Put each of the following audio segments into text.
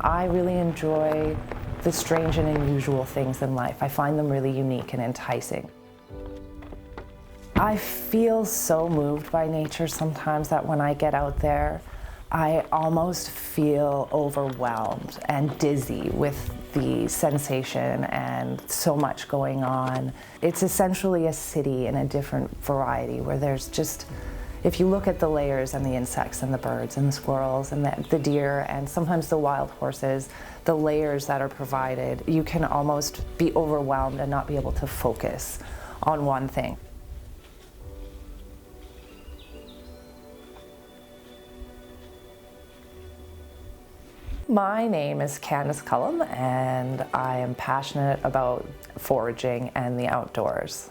I really enjoy the strange and unusual things in life. I find them really unique and enticing. I feel so moved by nature sometimes that when I get out there, I almost feel overwhelmed and dizzy with the sensation and so much going on. It's essentially a city in a different variety where there's just, if you look at the layers and the insects and the birds and the squirrels and the deer and sometimes the wild horses, the layers that are provided, you can almost be overwhelmed and not be able to focus on one thing. My name is Candice and I am passionate about foraging and the outdoors.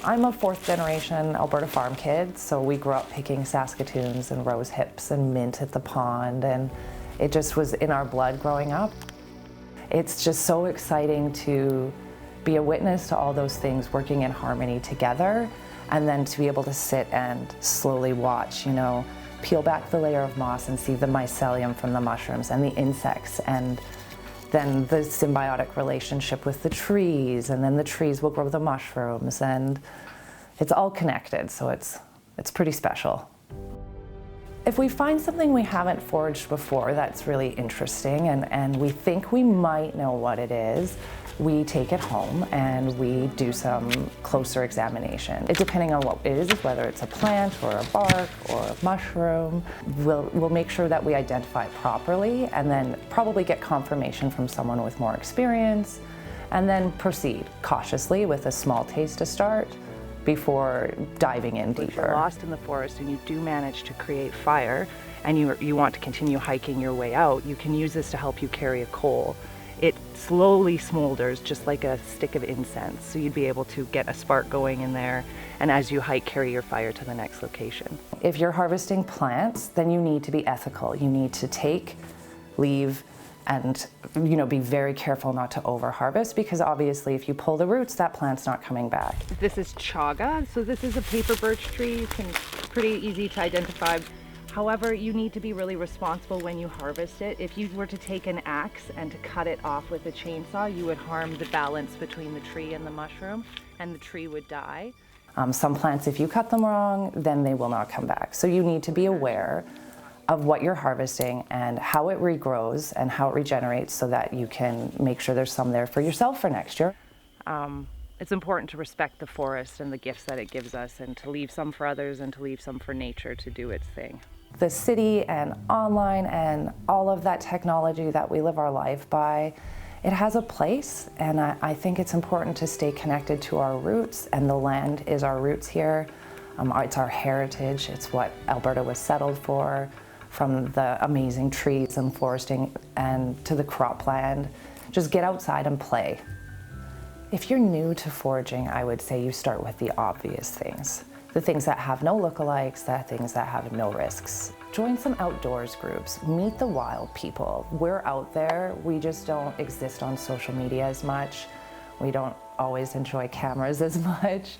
I'm a fourth generation Alberta farm kid, so we grew up picking Saskatoons and rose hips and mint at the pond, and it just was in our blood growing up. It's just so exciting to be a witness to all those things working in harmony together, and then to be able to sit and slowly watch, peel back the layer of moss and see the mycelium from the mushrooms and the insects, and then the symbiotic relationship with the trees, and then the trees will grow the mushrooms, and it's all connected, so it's pretty special. If we find something we haven't foraged before that's really interesting and we think we might know what it is, we take it home and we do some closer examination. Depending on what it is, whether it's a plant or a bark or a mushroom, we'll make sure that we identify it properly and then probably get confirmation from someone with more experience, and then proceed cautiously with a small taste to start before diving in deeper. If you're lost in the forest and you do manage to create fire and you want to continue hiking your way out, you can use this to help you carry a coal. It slowly smolders just like a stick of incense, so you'd be able to get a spark going in there, and as you hike, carry your fire to the next location. If you're harvesting plants, then you need to be ethical. You need to take, leave, and be very careful not to over-harvest, because obviously if you pull the roots, that plant's not coming back. This is chaga, so this is a paper birch tree. It's pretty easy to identify. However, you need to be really responsible when you harvest it. If you were to take an axe and to cut it off with a chainsaw, you would harm the balance between the tree and the mushroom, and the tree would die. Some plants, if you cut them wrong, then they will not come back. So you need to be aware of what you're harvesting and how it regrows and how it regenerates, so that you can make sure there's some there for yourself for next year. It's important to respect the forest and the gifts that it gives us, and to leave some for others and to leave some for nature to do its thing. The city and online and all of that technology that we live our life by, it has a place, and I think it's important to stay connected to our roots, and the land is our roots here. It's our heritage. It's what Alberta was settled for, from the amazing trees and foresting and to the cropland. Just get outside and play. If you're new to foraging, I would say you start with the obvious things. The things that have no lookalikes, the things that have no risks. Join some outdoors groups, meet the wild people. We're out there, we just don't exist on social media as much. We don't always enjoy cameras as much.